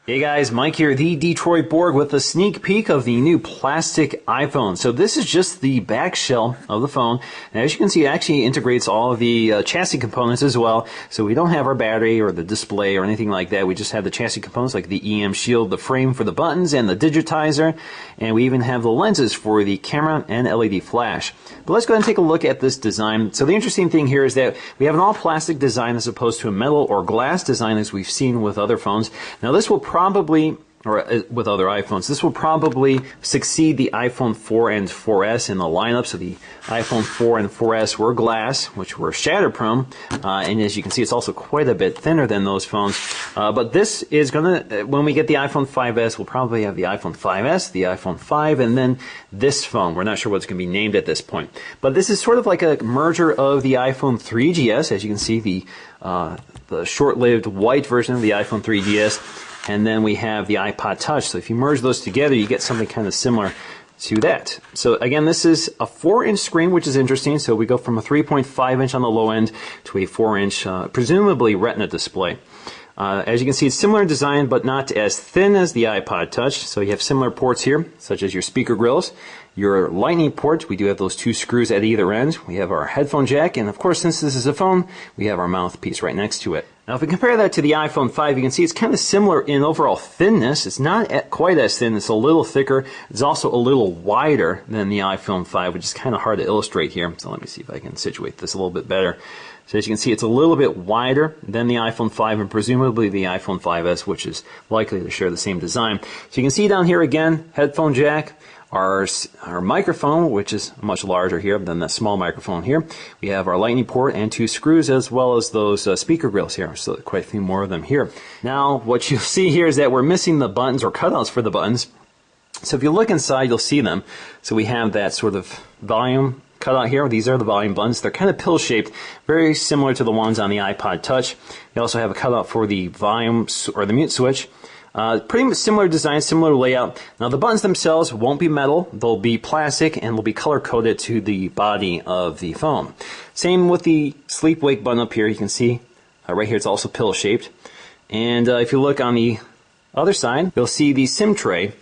Hey guys, Mike here, the Detroit Borg, with a sneak peek of the new plastic iPhone. So this is just the back shell of the phone. And as you can see, it actually integrates all of the chassis components as well. So we don't have our battery or the display or anything like that. We just have the chassis components like the EM shield, the frame for the buttons, and the digitizer. And we even have the lenses for the camera and LED flash. But let's go ahead and take a look at this design. So the interesting thing here is that we have an all plastic design as opposed to a metal or glass design as we've seen with other phones. Now this will probably, or with other iPhones, this will probably succeed the iPhone 4 and 4S in the lineup. So the iPhone 4 and 4S were glass, which were shatter prone, and as you can see, it's also quite a bit thinner than those phones. But this is gonna, when we get the iPhone 5S, we'll probably have the iPhone 5S, the iPhone 5, and then this phone. We're not sure what it's going to be named at this point. But this is sort of like a merger of the iPhone 3GS. As you can see, the short-lived white version of the iPhone 3GS. And then we have the iPod Touch. So if you merge those together, you get something kind of similar to that. So again, this is a 4-inch screen, which is interesting. So we go from a 3.5-inch on the low end to a 4-inch, presumably Retina display. As you can see, it's similar in design, but not as thin as the iPod Touch. So you have similar ports here, such as your speaker grills, your lightning port. We do have those 2 screws at either end. We have our headphone jack, and of course, since this is a phone, we have our mouthpiece right next to it. Now, if we compare that to the iPhone 5, you can see it's kind of similar in overall thinness. It's not quite as thin. It's a little thicker. It's also a little wider than the iPhone 5, which is kind of hard to illustrate here. So let me see if I can situate this a little bit better. So as you can see, it's a little bit wider than the iPhone 5 and presumably the iPhone 5S, which is likely to share the same design. So you can see down here again, headphone jack, our microphone, which is much larger here than that small microphone here. We have our lightning port and 2 screws, as well as those speaker grills here. So quite a few more of them here. Now, what you'll see here is that we're missing the buttons or cutouts for the buttons. So if you look inside, you'll see them. So we have that sort of volume cutout here. These are the volume buttons. They're kind of pill-shaped, very similar to the ones on the iPod Touch. We also have a cutout for the volume or the mute switch. Pretty much similar design, similar layout. Now the buttons themselves won't be metal, they'll be plastic and will be color coded to the body of the phone. Same with the sleep wake button up here. You can see right here it's also pill shaped. And if you look on the other side, you'll see the SIM tray,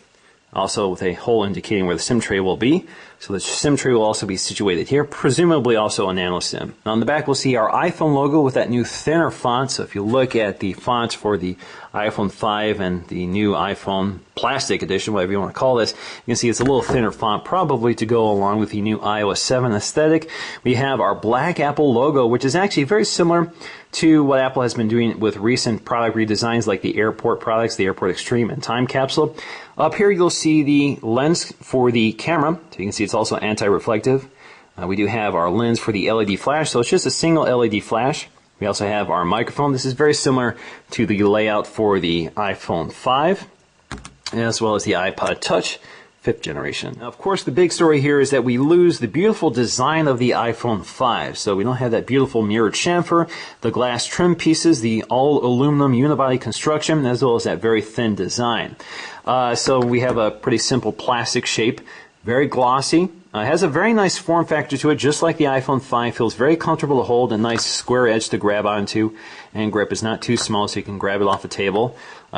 also with a hole indicating where the SIM tray will be. So the SIM tray will also be situated here, presumably also a nano SIM. Now on the back we'll see our iPhone logo with that new thinner font. So if you look at the fonts for the iPhone 5 and the new iPhone plastic edition, whatever you want to call this, you can see it's a little thinner font, probably to go along with the new iOS 7 aesthetic. We have our black Apple logo, which is actually very similar to what Apple has been doing with recent product redesigns like the Airport products, the Airport Extreme and Time Capsule. Up here you'll see the lens for the camera. So you can see it's also anti-reflective. We do have our lens for the LED flash, so it's just a single LED flash. We also have our microphone. This is very similar to the layout for the iPhone 5, as well as the iPod Touch 5th generation. Now, of course, the big story here is that we lose the beautiful design of the iPhone 5. So we don't have that beautiful mirrored chamfer, the glass trim pieces, the all-aluminum unibody construction, as well as that very thin design. So we have a pretty simple plastic shape, very glossy. Has a very nice form factor to it, just like the iPhone 5. Feels very comfortable to hold, a nice square edge to grab onto, and grip is not too small, so you can grab it off a table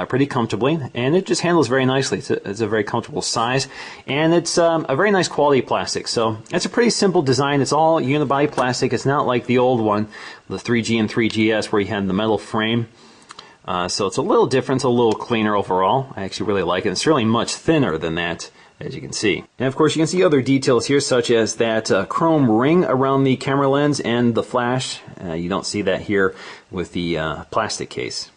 pretty comfortably, and it just handles very nicely. It's a very comfortable size, and it's a very nice quality plastic. So it's a pretty simple design. It's all unibody plastic. It's not like the old one, the 3G and 3GS, where you had the metal frame. So it's a little different, it's a little cleaner overall. I actually really like it. It's certainly much thinner than that, as you can see. And of course you can see other details here, such as that chrome ring around the camera lens and the flash. You don't see that here with the plastic case.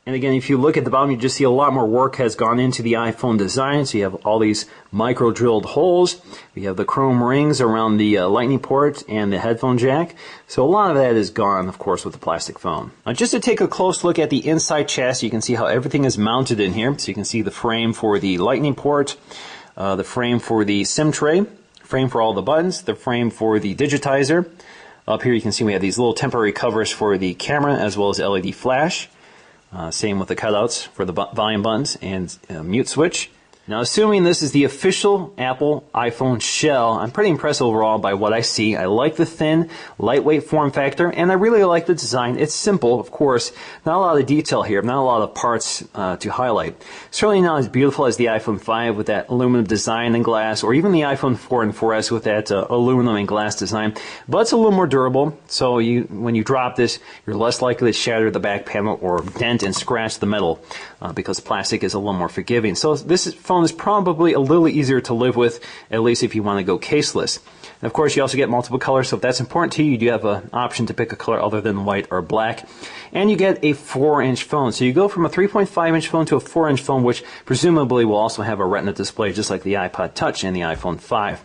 And again, if you look at the bottom, you just see a lot more work has gone into the iPhone design. So you have all these micro drilled holes. We have the chrome rings around the lightning port and the headphone jack. So a lot of that is gone, of course, with the plastic phone. Now, just to take a close look at the inside chassis, you can see how everything is mounted in here. So you can see the frame for the lightning port, the frame for the SIM tray, frame for all the buttons, the frame for the digitizer. Up here you can see we have these little temporary covers for the camera as well as LED flash. Same with the cutouts for the volume buttons and mute switch. Now, assuming this is the official Apple iPhone shell, I'm pretty impressed overall by what I see. I like the thin, lightweight form factor, and I really like the design. It's simple, of course, not a lot of detail here, not a lot of parts to highlight. Certainly not as beautiful as the iPhone 5 with that aluminum design and glass, or even the iPhone 4 and 4S with that aluminum and glass design, but it's a little more durable, so when you drop this, you're less likely to shatter the back panel or dent and scratch the metal, because plastic is a little more forgiving. So this phone is probably a little easier to live with, at least if you want to go caseless. And of course, you also get multiple colors, so if that's important to you, you do have an option to pick a color other than white or black. And you get a 4-inch phone. So you go from a 3.5-inch phone to a 4-inch phone, which presumably will also have a Retina display, just like the iPod Touch and the iPhone 5.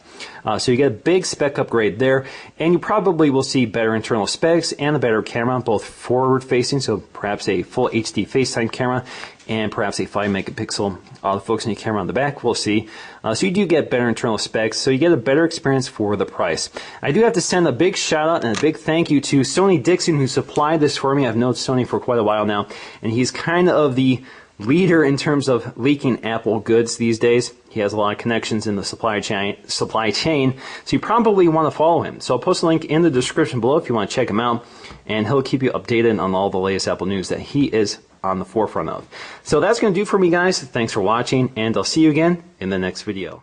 So you get a big spec upgrade there, and you probably will see better internal specs and a better camera, both forward-facing, so perhaps a full HD FaceTime camera, and perhaps a 5-megapixel autofocusing camera on the back. We'll see. So you do get better internal specs, so you get a better experience for the price. I do have to send a big shout out and a big thank you to Sony Dixon, who supplied this for me. I've known Sony for quite a while now, and he's kind of the leader in terms of leaking Apple goods these days. He has a lot of connections in the supply chain, so you probably want to follow him. So I'll post a link in the description below if you want to check him out, and he'll keep you updated on all the latest Apple news that he is on the forefront of. So that's going to do for me, guys. Thanks for watching, and I'll see you again in the next video.